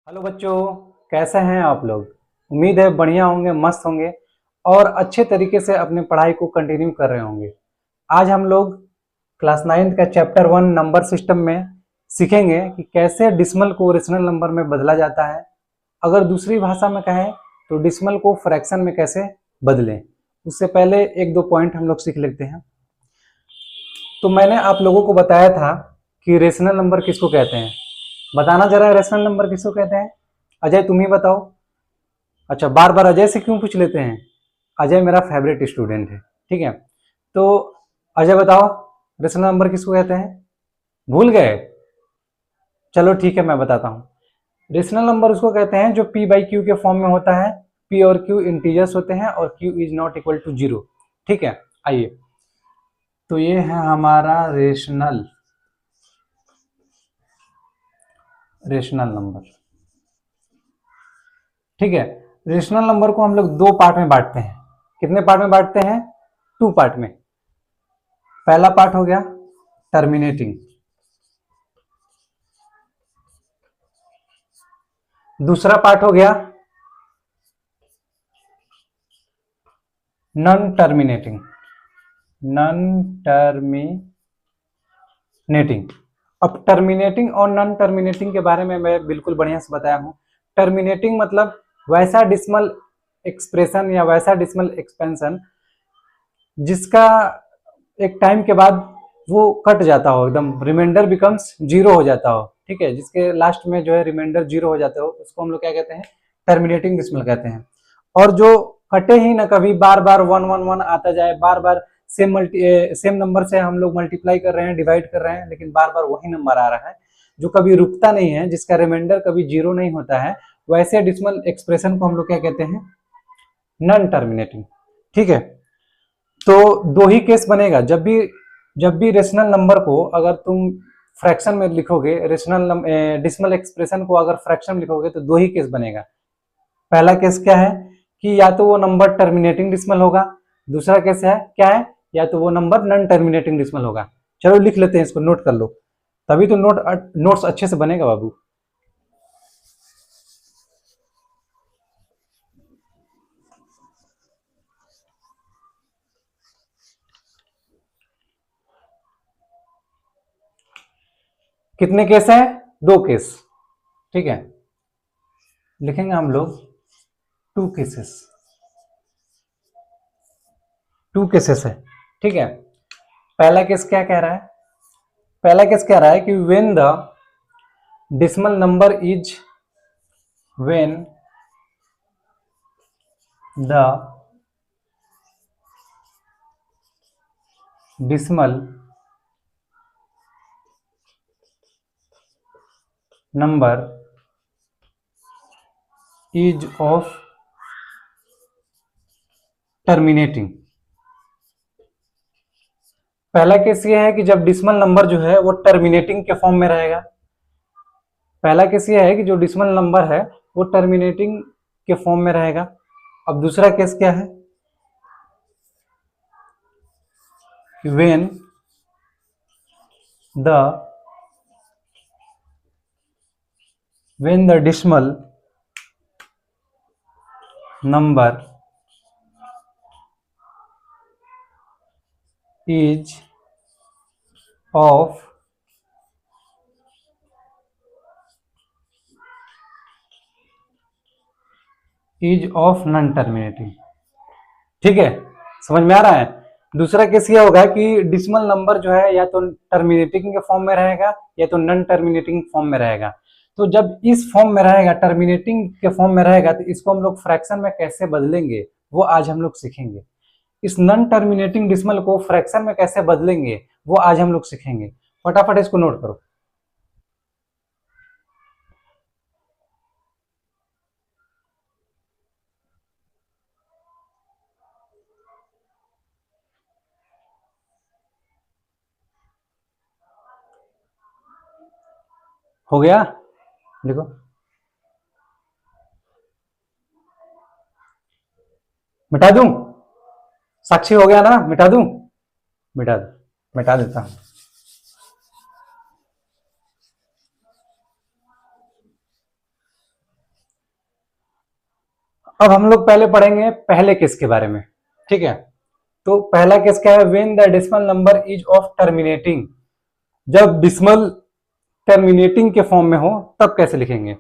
Hello बच्चों, कैसे हैं आप लोग। उम्मीद है बढ़िया होंगे, मस्त होंगे और अच्छे तरीके से अपने पढ़ाई को कंटिन्यू कर रहे होंगे। आज हम लोग क्लास 9 का चैप्टर 1 नंबर सिस्टम में सीखेंगे कि कैसे डिसिमल को रेशनल नंबर में बदला जाता है। अगर दूसरी भाषा में कहें तो डिसिमल को फ्रैक्शन में कैसे बदलें। उससे पहले एक दो पॉइंट हम लोग सीख लेते हैं। तो मैंने आप लोगों को बताया था कि रेशनल नंबर किसको कहते हैं। बताना जरा, रेशनल नंबर किसको कहते हैं। अजय तुम ही बताओ। अच्छा, बार बार अजय से क्यों पूछ लेते हैं। अजय मेरा फेवरेट स्टूडेंट है, ठीक है। तो अजय बताओ, रेशनल नंबर किसको कहते हैं। भूल गए। चलो ठीक है, मैं बताता हूँ। रेशनल नंबर उसको कहते हैं जो p बाई क्यू के फॉर्म में होता है। p और q इंटीजर्स होते हैं और q is not equal to 0। ठीक है, आइए। तो ये है हमारा रेशनल नंबर। ठीक है। रेशनल नंबर को हम लोग दो पार्ट में बांटते हैं। कितने पार्ट में बांटते हैं? 2 पार्ट में। पहला पार्ट हो गया टर्मिनेटिंग, दूसरा पार्ट हो गया नॉन टर्मिनेटिंग। Non terminating. अब टर्मिनेटिंग और नॉन टर्मिनेटिंग के बारे में मैं बिल्कुल बढ़िया से बताया हूं। टर्मिनेटिंग मतलब वैसा डिसिमल एक्सप्रेशन या वैसा डिसिमल एक्सपेंशन जिसका एक टाइम के बाद वो कट जाता हो, एकदम रिमाइंडर बिकम्स 0 हो जाता हो। ठीक है, जिसके लास्ट में जो है रिमाइंडर 0 हो जाते हो उसको हम लोग क्या कहते हैं? टर्मिनेटिंग डिसिमल कहते हैं। और जो कटे ही ना, कभी बार बार 1 1 1 आता जाए, बार बार सेम नंबर से हम लोग मल्टीप्लाई कर रहे हैं, डिवाइड कर रहे हैं, लेकिन बार बार वही नंबर आ रहा है, जो कभी रुकता नहीं है, जिसका रिमाइंडर कभी 0 नहीं होता है, वैसे डिसिमल एक्सप्रेशन को हम लोग क्या कहते हैं? Non terminating. ठीक है। तो दो ही केस बनेगा। जब भी रेशनल नंबर को अगर तुम फ्रैक्शन में लिखोगे, डिसिमल एक्सप्रेशन को अगर फ्रैक्शन में लिखोगे तो दो ही केस बनेगा। पहला केस क्या है कि या तो वो नंबर टर्मिनेटिंग डिसिमल होगा, दूसरा केस है क्या है, या तो वो नंबर नॉन टर्मिनेटिंग डिसिमल होगा। चलो लिख लेते हैं, इसको नोट कर लो, तभी तो नोट्स अच्छे से बनेगा बाबू। कितने केस हैं? दो केस। ठीक है, लिखेंगे हम लोग टू केसेस। टू केसेस है। ठीक है। पहला केस क्या कह रहा है? पहला केस कह रहा है कि when the decimal number is when the decimal number is of terminating। पहला केस ये है कि जब डिसिमल नंबर जो है वो टर्मिनेटिंग के फॉर्म में रहेगा। पहला केस ये है कि जो डिसिमल नंबर है वो टर्मिनेटिंग के फॉर्म में रहेगा। अब दूसरा केस क्या है? when the decimal number is of non terminating. ठीक है, समझ में आ रहा है। दूसरा केस ये होगा कि डिसिमल नंबर जो है या तो टर्मिनेटिंग के फॉर्म में रहेगा या तो नॉन टर्मिनेटिंग फॉर्म में रहेगा। तो जब इस फॉर्म में रहेगा, टर्मिनेटिंग के फॉर्म में रहेगा, तो इसको हम लोग फ्रैक्शन में कैसे बदलेंगे वो आज हम लोग सीखेंगे। इस नॉन टर्मिनेटिंग डिसिमल को फ्रैक्शन में कैसे बदलेंगे वो आज हम लोग सीखेंगे। फटाफट इसको नोट करो। हो गया? देखो, मिटा दूं? साक्षी हो गया ना? मिटा दूं? मिटा दो, मिटा देता हूं। अब हम लोग पहले पढ़ेंगे पहले केस के बारे में, ठीक है। तो पहला केस क्या है, when the decimal number is of terminating, जब डेसिमल टर्मिनेटिंग के फॉर्म में हो तब कैसे लिखेंगे।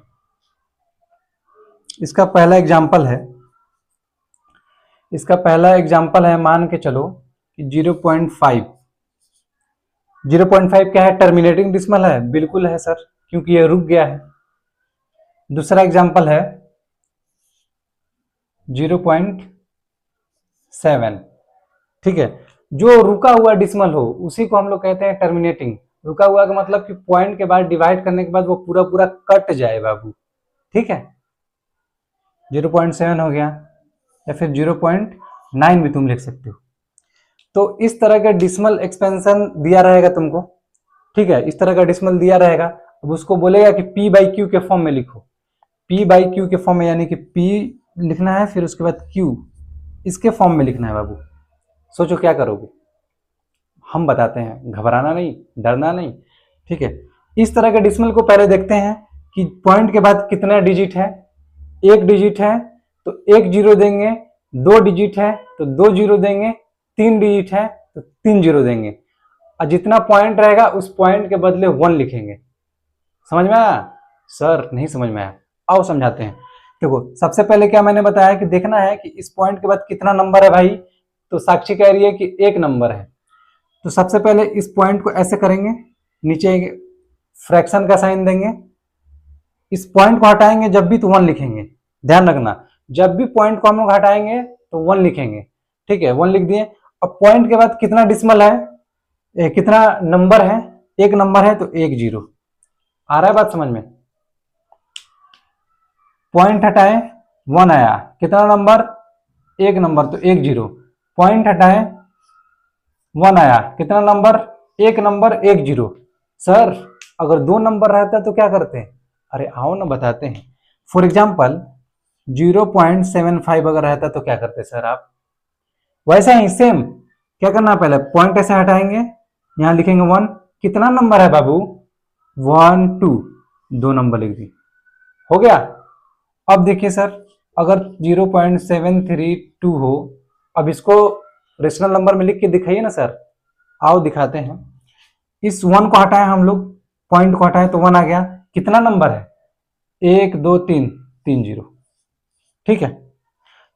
इसका पहला एग्जांपल है, मान के चलो कि 0.5 क्या है, टर्मिनेटिंग डेसिमल है, बिल्कुल है सर, क्योंकि ये रुक गया है। दूसरा एग्जांपल है 0.7, ठीक है। जो रुका हुआ डेसिमल हो उसी को हम लोग कहते हैं टर्मिनेटिंग। रुका हुआ का मतलब कि पॉइंट के बाद डिवाइड करने के बाद वो पूरा पूरा कट जाए बाबू, ठीक है। 0.7 हो गया, या फिर 0.9 भी तुम लिख सकते हो। तो इस तरह का डेसिमल एक्सपेंशन दिया रहेगा तुमको, ठीक है, इस तरह का डेसिमल दिया रहेगा। अब उसको बोलेगा कि P बाई क्यू के फॉर्म में लिखो, P बाई क्यू के फॉर्म में, यानी कि P लिखना है, फिर उसके बाद Q इसके फॉर्म में लिखना है बाबू। सोचो क्या करोगे, हम बताते हैं, घबराना नहीं, डरना नहीं, ठीक है। इस तरह के डेसिमल को पहले देखते हैं कि पॉइंट के बाद कितना डिजिट है। एक डिजिट है तो एक जीरो देंगे, दो डिजिट है तो दो जीरो देंगे, तीन डिजिट है तो तीन जीरो देंगे, और जितना पॉइंट रहेगा उस पॉइंट के बदले 1 लिखेंगे। समझ में आया सर? नहीं समझ में आया, आओ समझाते हैं। देखो सबसे पहले क्या मैंने बताया कि देखना है कि इस पॉइंट के बाद कितना नंबर है भाई। तो साक्षी कह रही है कि एक नंबर है, तो सबसे पहले इस पॉइंट को ऐसे करेंगे, नीचे फ्रैक्शन का साइन देंगे, इस पॉइंट को हटाएंगे जब भी तो 1 लिखेंगे। ध्यान रखना, जब भी पॉइंट को हम लोग हटाएंगे तो 1 लिखेंगे, ठीक है। 1 लिख दिए। अब पॉइंट के बाद कितना डिसिमल है, कितना नंबर है, एक नंबर है तो एक जीरो। आ रहा है बात समझ में? पॉइंट हटाए 1 आया, कितना नंबर, एक नंबर तो एक जीरो। पॉइंट हटाए 1 आया, कितना नंबर, एक नंबर एक जीरो। सर अगर दो नंबर रहता तो क्या करते हैं? अरे आओ ना बताते हैं। फॉर एग्जाम्पल 0.75 अगर रहता तो क्या करते सर आप? वैसे ही सेम क्या करना, पहले पॉइंट ऐसे हटाएंगे, यहां लिखेंगे 1, कितना नंबर है बाबू, 1 2, दो नंबर लिख दी, हो गया। अब देखिए सर, अगर 0.732 हो, अब इसको रेशनल नंबर में लिख के दिखाइए ना सर। आओ दिखाते हैं। इस 1 को हटाए हम लोग, पॉइंट को हटाए तो 1 आ गया, कितना नंबर है, 1 2 3, 3 जीरो, ठीक है।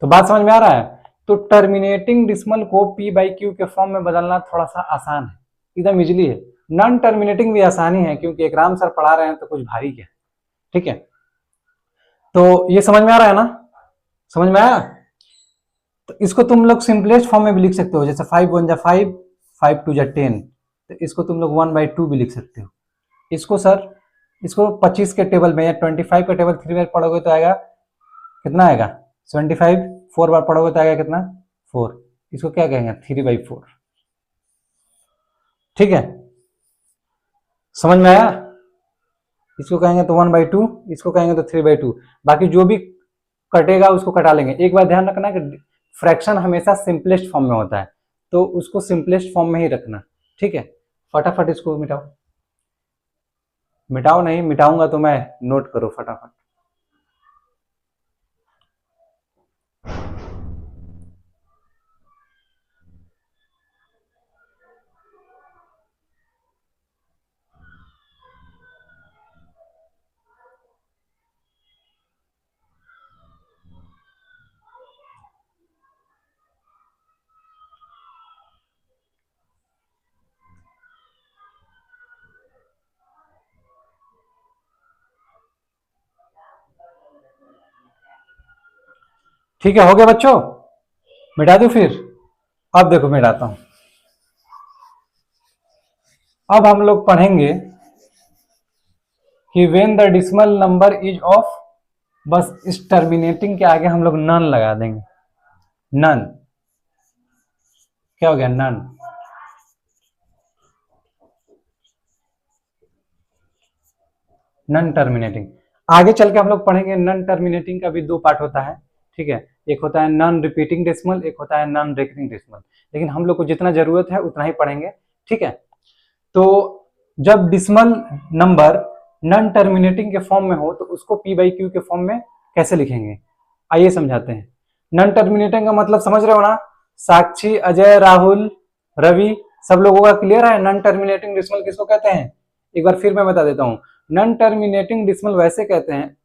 तो बात समझ में आ रहा है? तो टर्मिनेटिंग डेसिमल को P बाई क्यू के फॉर्म में बदलना थोड़ा सा आसान है, एकदम इजीली है। नॉन टर्मिनेटिंग भी आसानी है, क्योंकि एक राम सर पढ़ा रहे हैं तो कुछ भारी क्या, ठीक है। तो ये समझ में आ रहा है ना? समझ में आया? तो इसको तुम लोग सिंपलेस्ट फॉर्म में भी लिख सकते हो, जैसे 5 1 जा 5, 5 2 जा 10, तो इसको तुम लोग 1/2 भी लिख सकते हो। इसको सर, इसको 25 के टेबल में या 25 का टेबल 3 बार पढ़ोगे तो आएगा कितना, आएगा 75, 4 बार पढ़ोगे तो आएगा कितना, 4। इसको क्या कहेंगे, 3/4, ठीक है। समझ में आया? इसको कहेंगे तो 1/2, इसको कहेंगे तो 3/2। बाकी जो भी कटेगा उसको कटा लेंगे। एक बात ध्यान रखना कि फ्रैक्शन हमेशा सिंपलेस्ट फॉर्म में होता है, तो उसको सिंपलेस्ट फॉर्म में ही रखना, ठीक है। फटाफट इसको मिटाओ, मिटाओ नहीं, मिटाऊंगा तो मैं, नोट करो फटाफट। ठीक है, हो गया बच्चों? मिटा दूं फिर? अब देखो मिटाता हूं। अब हम लोग पढ़ेंगे कि when the decimal number is of, बस इस टर्मिनेटिंग के आगे हम लोग नन लगा देंगे। नन क्या हो गया, नन। नन टर्मिनेटिंग, आगे चल के हम लोग पढ़ेंगे। नन टर्मिनेटिंग का भी दो पार्ट होता है, ठीक है। एक होता है नॉन रिपीटिंग डेसिमल, एक होता है नॉन रिकरिंग डेसिमल, लेकिन हम लोग को जितना जरूरत है उतना ही पढ़ेंगे, ठीक है। तो जब डेसिमल नंबर नॉन टर्मिनेटिंग के फॉर्म में हो तो उसको P बाई क्यू के फॉर्म में कैसे लिखेंगे? आइए समझाते हैं। नॉन टर्मिनेटिंग का मतलब समझ रहे हो ना, साक्षी, अजय, राहुल, रवि, सब लोगों का क्लियर है नॉन टर्मिनेटिंग डिसमल किसको कहते हैं? एक बार फिर मैं बता देता हूँ। नॉन टर्मिनेटिंग डिसमल वैसे कहते हैं,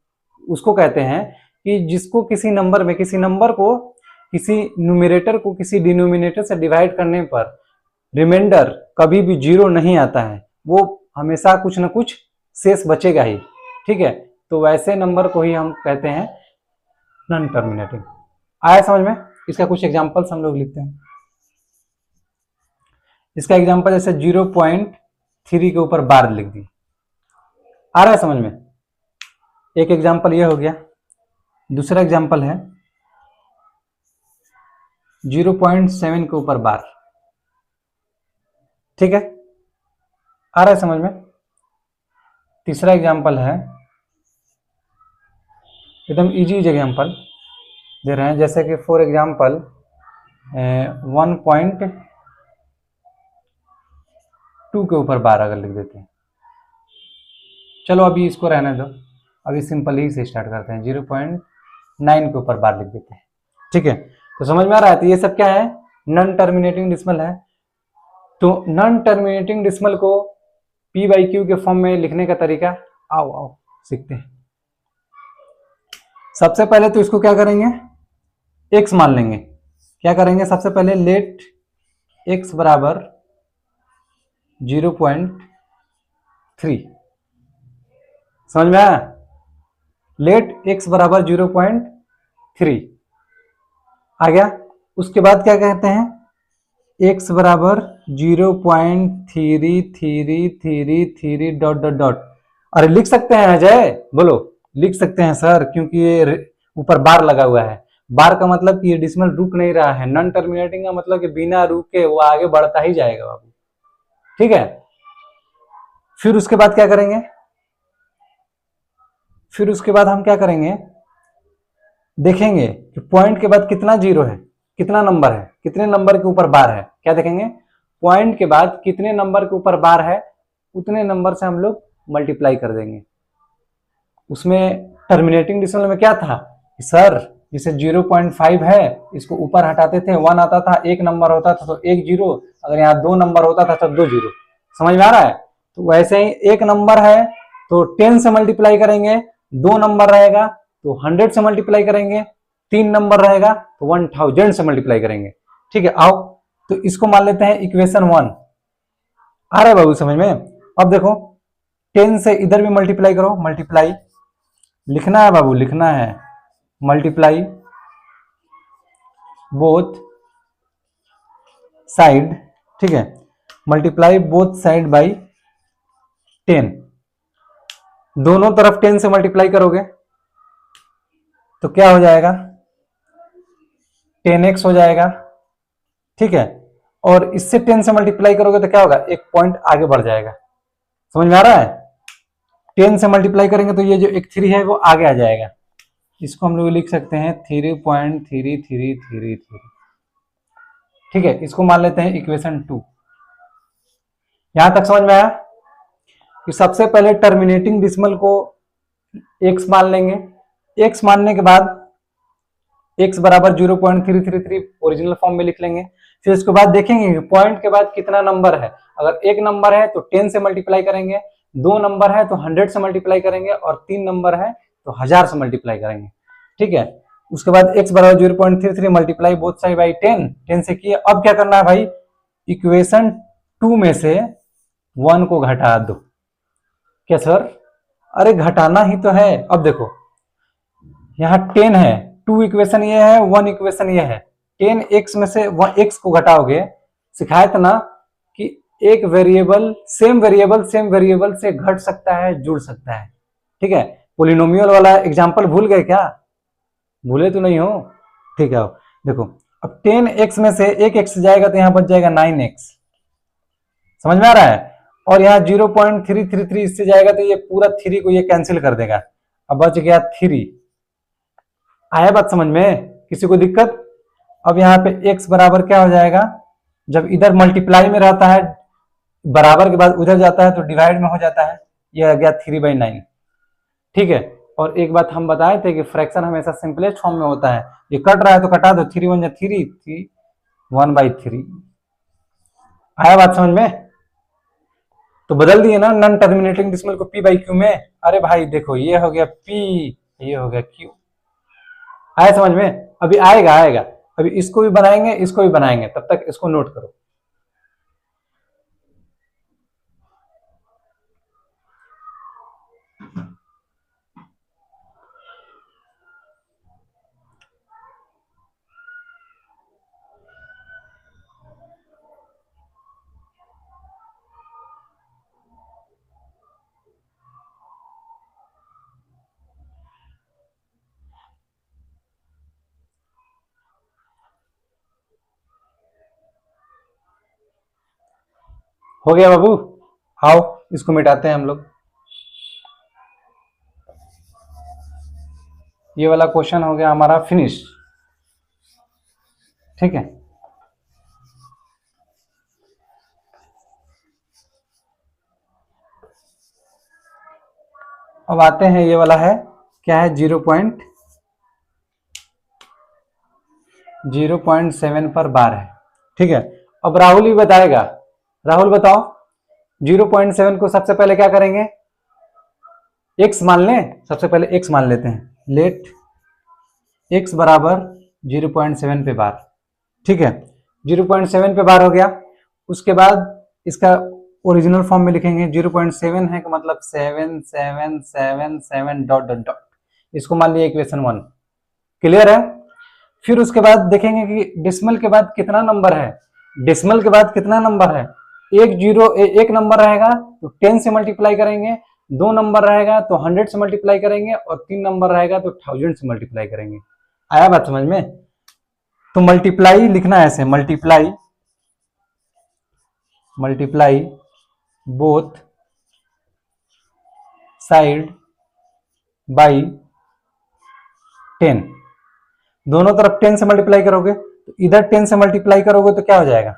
उसको कहते हैं कि जिसको किसी नंबर में, किसी नंबर को किसी न्यूमरेटर को किसी डिनोमिनेटर से डिवाइड करने पर रिमाइंडर कभी भी 0 नहीं आता है, वो हमेशा कुछ ना कुछ शेष बचेगा ही, ठीक है। तो वैसे नंबर को ही हम कहते हैं नॉन टर्मिनेटिंग। आया समझ में? इसका कुछ एग्जांपल्स हम लोग लिखते हैं। इसका एग्जांपल जैसे 0.3 के ऊपर बार लिख दी, आ रहा है समझ में? एक एग्जांपल ये हो गया। दूसरा एग्जांपल है 0.7 के ऊपर बार, ठीक है, आ रहा है समझ में? तीसरा एग्जांपल है एकदम इजी एग्जांपल दे रहे हैं, जैसे कि फॉर एग्जांपल 1.2 के ऊपर बार अगर लिख देते हैं। चलो अभी इसको रहने दो, अभी सिंपल ही से स्टार्ट करते हैं। 0.9 के ऊपर बार लिख देते हैं, ठीक है। तो समझ में आ रहा है? तो ये सब क्या है? नॉन टर्मिनेटिंग डिसमल है। तो नॉन टर्मिनेटिंग डिसमल को P/Q के फॉर्म में लिखने का तरीका आओ आओ सीखते हैं। सबसे पहले तो इसको क्या करेंगे, x मान लेंगे। क्या करेंगे? सबसे पहले लेट x बराबर 0.3, समझ में आया? लेट x बराबर 0.3 आ गया। उसके बाद क्या कहते हैं? x बराबर 0.3333 डॉट डॉट डॉट। अरे लिख सकते हैं अजय? बोलो लिख सकते हैं सर, क्योंकि ये ऊपर बार लगा हुआ है। बार का मतलब कि ये डिसमल रुक नहीं रहा है। नॉन टर्मिनेटिंग का मतलब कि बिना रुके वो आगे बढ़ता ही जाएगा बाबू, ठीक है। फिर उसके बाद क्या करेंगे? फिर उसके बाद हम क्या करेंगे, देखेंगे कि पॉइंट के बाद कितना जीरो है, कितना नंबर है, कितने नंबर के ऊपर बार है। क्या देखेंगे? पॉइंट के बाद कितने नंबर के ऊपर बार है, उतने नंबर से हम लोग मल्टीप्लाई कर देंगे। उसमें टर्मिनेटिंग डिसमल में क्या था कि सर जैसे 0.5 है, इसको ऊपर हटाते थे, 1 आता था, एक नंबर होता था तो एक जीरो, अगर यहाँ 2 नंबर होता था तो 2 जीरो। समझ में आ रहा है? तो वैसे ही एक नंबर है तो 10 से मल्टीप्लाई करेंगे, 2 नंबर रहेगा तो 100 से मल्टीप्लाई करेंगे, 3 नंबर रहेगा तो 1000 से मल्टीप्लाई करेंगे, ठीक है। आओ तो इसको मान लेते हैं इक्वेशन 1। आ रहा है बाबू समझ में? अब देखो 10 से इधर भी मल्टीप्लाई करो, मल्टीप्लाई लिखना है बाबू, लिखना है मल्टीप्लाई बोथ साइड, ठीक है, मल्टीप्लाई बोथ साइड बाई 10। दोनों तरफ 10 से मल्टीप्लाई करोगे तो क्या हो जाएगा? 10x हो जाएगा, ठीक है। और इससे 10 से मल्टीप्लाई करोगे तो क्या होगा? एक पॉइंट आगे बढ़ जाएगा। समझ में आ रहा है? 10 से मल्टीप्लाई करेंगे तो ये जो एक 3 है वो आगे आ जाएगा। इसको हम लोग लिख सकते हैं 3.3333, ठीक है। इसको मान लेते हैं इक्वेशन 2। यहां तक समझ में आया कि सबसे पहले टर्मिनेटिंग डिसमल को x मान लेंगे। x मानने के बाद x बराबर 0.333 ओरिजिनल फॉर्म में लिख लेंगे। फिर उसके बाद देखेंगे कि पॉइंट के बाद कितना नंबर है। अगर एक नंबर है तो 10 से मल्टीप्लाई करेंगे, 2 नंबर है तो 100 से मल्टीप्लाई करेंगे, और 3 नंबर है तो 1000 से मल्टीप्लाई करेंगे, ठीक है। उसके बाद x बराबर 0.33 मल्टीप्लाई बोथ साइड बाई 10 से किए। अब क्या करना है भाई? इक्वेशन 2 में से 1 को घटा दो। क्या सर? अरे घटाना ही तो है। अब देखो यहाँ 10 है, 2 इक्वेशन ये है, 1 इक्वेशन ये है। 10x में से 1x को घटाओगे, सिखाया था ना कि एक वेरिएबल सेम वेरिएबल से घट सकता है, जुड़ सकता है, ठीक है। पोलिनोमियल वाला एग्जांपल भूल गए क्या? भूले तो नहीं हो? ठीक है। देखो अब 10x में से एक x जाएगा तो यहाँ बच जाएगा 9x। समझ में आ रहा है? और यहाँ 0.333 इससे जाएगा तो ये पूरा 3 को ये कैंसिल कर देगा, अब बच गया 3। आया बात समझ में? किसी को दिक्कत? अब यहाँ पे x बराबर क्या हो जाएगा? जब इधर मल्टीप्लाई में रहता है, बराबर के बाद उधर जाता है तो डिवाइड में हो जाता है, ये आ गया 3/9, ठीक है। और एक बात हम बताए थे कि फ्रैक्शन हमेशा सिंपलेस्ट फॉर्म में होता है। ये कट रहा है तो कटा दो, 3 1 3, 1/3। आया बात समझ में? तो बदल दिए ना नॉन टर्मिनेटिंग डिसिमल को पी बाई क्यू में। अरे भाई देखो, ये हो गया पी, ये हो गया क्यू। आया समझ में? अभी आएगा आएगा, अभी इसको भी बनाएंगे, इसको भी बनाएंगे, तब तक इसको नोट करो। हो गया बाबू? आओ इसको मिटाते हैं हम लोग। ये वाला क्वेश्चन हो गया हमारा फिनिश। ठीक है, अब आते हैं, ये वाला है क्या है, 0.7 पर बार है। ठीक है, अब राहुल भी बताएगा। राहुल बताओ, 0.7 को सबसे पहले क्या करेंगे, x मान लें। सबसे पहले x मान लेते हैं, लेट x बराबर 0.7 पे बार। ठीक है, 0.7 पे बार हो गया। उसके बाद इसका ओरिजिनल फॉर्म में लिखेंगे, 0.7 है का मतलब 7 7 7 7 डॉट डॉट डॉट, इसको मान लिया इक्वेशन 1। क्लियर है? फिर उसके बाद देखेंगे कि डेसिमल के बाद कितना नंबर है। डेसिमल के बाद कितना नंबर है, एक नंबर रहेगा तो 10 से मल्टीप्लाई करेंगे, 2 नंबर रहेगा तो 100 से मल्टीप्लाई करेंगे, और 3 नंबर रहेगा तो 1000 से मल्टीप्लाई करेंगे। आया बात समझ में? तो मल्टीप्लाई लिखना है ऐसे, मल्टीप्लाई बोथ साइड बाई 10। दोनों तरफ 10 से मल्टीप्लाई करोगे, तो इधर 10 से मल्टीप्लाई करोगे तो क्या हो जाएगा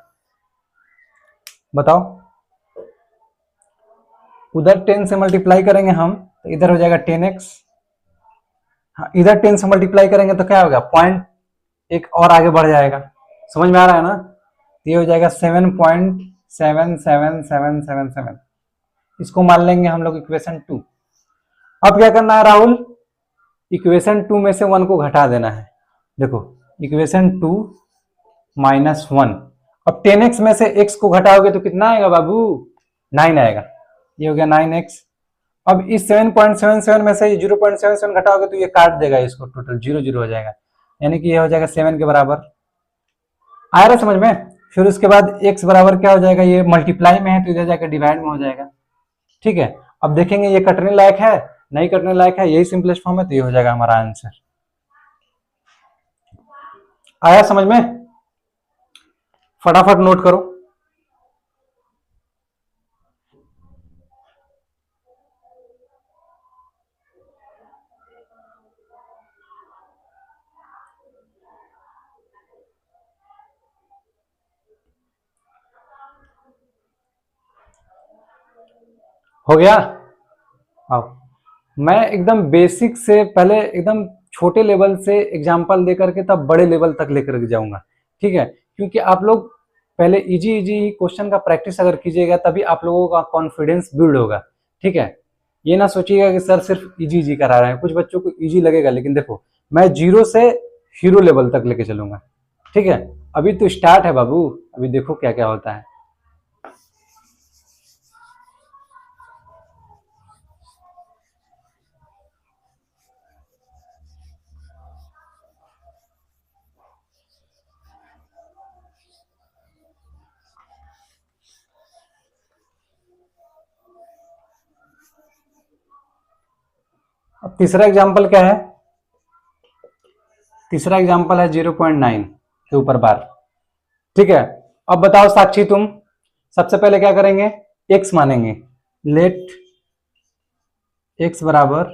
बताओ? उधर 10 से मल्टीप्लाई करेंगे हम तो इधर हो जाएगा 10x। हाँ, इधर 10 से मल्टीप्लाई करेंगे तो क्या होगा, पॉइंट एक और आगे बढ़ जाएगा। समझ में आ रहा है ना? ये हो जाएगा 7.77777। इसको मान लेंगे हम लोग इक्वेशन 2। अब क्या करना है राहुल, इक्वेशन 2 में से 1 को घटा देना है। देखो, इक्वेशन 2 -1। अब 10x में से x को घटाओगे तो कितना आएगा बाबू, 9 आएगा। ये हो गया 9x। अब इस 7.77 में से 0.77 घटाओगे तो ये काट देगा इसको, टोटल 0 0 हो जाएगा, यानी कि ये हो जाएगा 7 के बराबर। आ रहा समझ में? फिर उसके बाद x बराबर क्या हो जाएगा, ये मल्टीप्लाई में है तो इधर जाकर डिवाइड में हो जाएगा। ठीक है, अब देखेंगे ये कटने लायक है नहीं कटने लायक है, यही सिंपलेस्ट फॉर्म है, तो ये हो जाएगा हमारा आंसर। आया समझ में? फटाफट नोट करो। हो गया? आओ, मैं एकदम बेसिक से पहले एकदम छोटे लेवल से एग्जांपल देकर के तब बड़े लेवल तक लेकर जाऊंगा। ठीक है, क्योंकि आप लोग पहले इजी इजी क्वेश्चन का प्रैक्टिस अगर कीजिएगा तभी आप लोगों का कॉन्फिडेंस बिल्ड होगा। ठीक है, ये ना सोचिएगा कि सर सिर्फ इजी इजी करा रहे हैं, कुछ बच्चों को इजी लगेगा, लेकिन देखो मैं 0 से हीरो लेवल तक लेके चलूंगा। ठीक है, अभी तो स्टार्ट है बाबू, अभी देखो क्या क्या होता है। अब तीसरा एग्जाम्पल क्या है, तीसरा एग्जाम्पल है 0.9 के ऊपर बार। ठीक है, अब बताओ साक्षी तुम, सबसे पहले क्या करेंगे, x मानेंगे, लेट x बराबर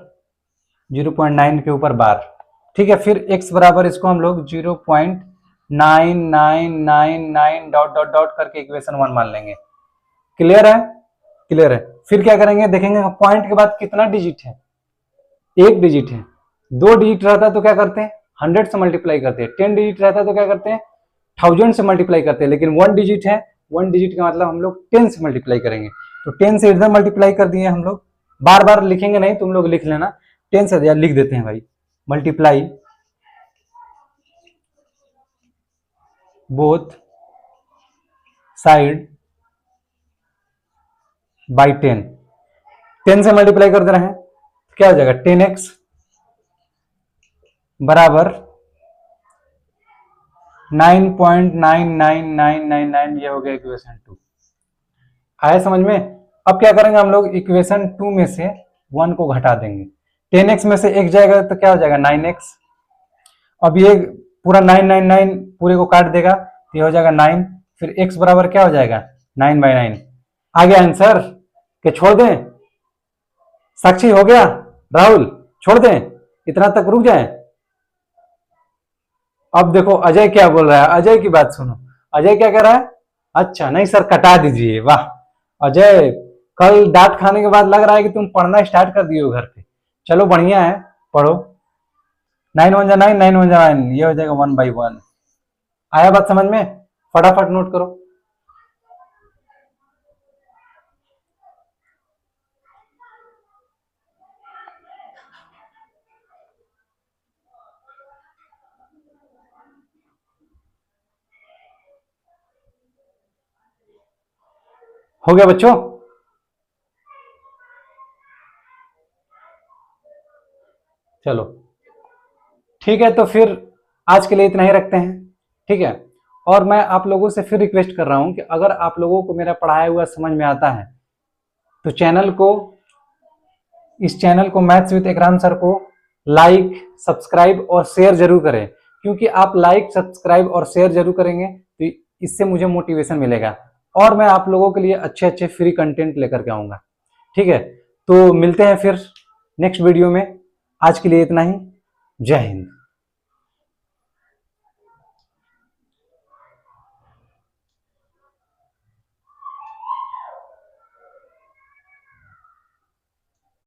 0.9 के ऊपर बार। ठीक है, फिर x बराबर इसको हम लोग 0.9999 डॉट डॉट डॉट करके इक्वेशन 1 मान लेंगे। क्लियर है? क्लियर है। फिर क्या करेंगे, देखेंगे पॉइंट के बाद कितना डिजिट है, एक डिजिट है, 2 डिजिट रहता है तो क्या करते हैं 100 से मल्टीप्लाई करते हैं, 10 डिजिट रहता है तो क्या करते हैं 1000 से मल्टीप्लाई करते हैं, लेकिन 1 डिजिट है, 1 डिजिट का मतलब हम लोग 10 से मल्टीप्लाई करेंगे। तो 10 से इधर मल्टीप्लाई कर दिए हम लोग, बार बार लिखेंगे नहीं, तुम लोग लिख लेना, 10 से यार लिख देते हैं भाई, मल्टीप्लाई बोथ साइड बाई 10, 10 से मल्टीप्लाई कर दे रहे हैं तो क्या हो जाएगा 10x बराबर 9.99999, ये हो गया इक्वेशन 2। आया समझ में? अब क्या करेंगे हम लोग, इक्वेशन 2 में से 1 को घटा देंगे, 10x में से एक जाएगा तो क्या हो जाएगा 9x, अब ये पूरा 999 पूरे को काट देगा तो ये हो जाएगा 9, फिर x बराबर क्या हो जाएगा 9/9। आ गया आंसर कि छोड़ दें? साक्षी हो गया? राहुल छोड़ दें? इतना तक रुक जाए? अब देखो अजय क्या बोल रहा है, अजय की बात सुनो, अजय क्या कह रहा है, अच्छा नहीं सर कटा दीजिए, वाह अजय, कल डांट खाने के बाद लग रहा है कि तुम पढ़ना स्टार्ट कर दिए हो घर पे, चलो बढ़िया है पढ़ो, 9 1 जा 9, 9 1 जा 9, ये हो जाएगा 1/1। आया बात समझ में? फटाफट नोट करो। हो गया बच्चों? चलो ठीक है, तो फिर आज के लिए इतना ही रखते हैं, ठीक है। और मैं आप लोगों से फिर रिक्वेस्ट कर रहा हूं कि अगर आप लोगों को मेरा पढ़ाया हुआ समझ में आता है तो इस चैनल को मैथ्स विद एकराम सर को लाइक, सब्सक्राइब और शेयर जरूर करें, क्योंकि आप लाइक, सब्सक्राइब और शेयर जरूर करेंगे तो इससे मुझे मोटिवेशन मिलेगा और मैं आप लोगों के लिए अच्छे अच्छे फ्री कंटेंट लेकर के आऊंगा, ठीक है। तो मिलते हैं फिर नेक्स्ट वीडियो में, आज के लिए इतना ही, जय हिंद।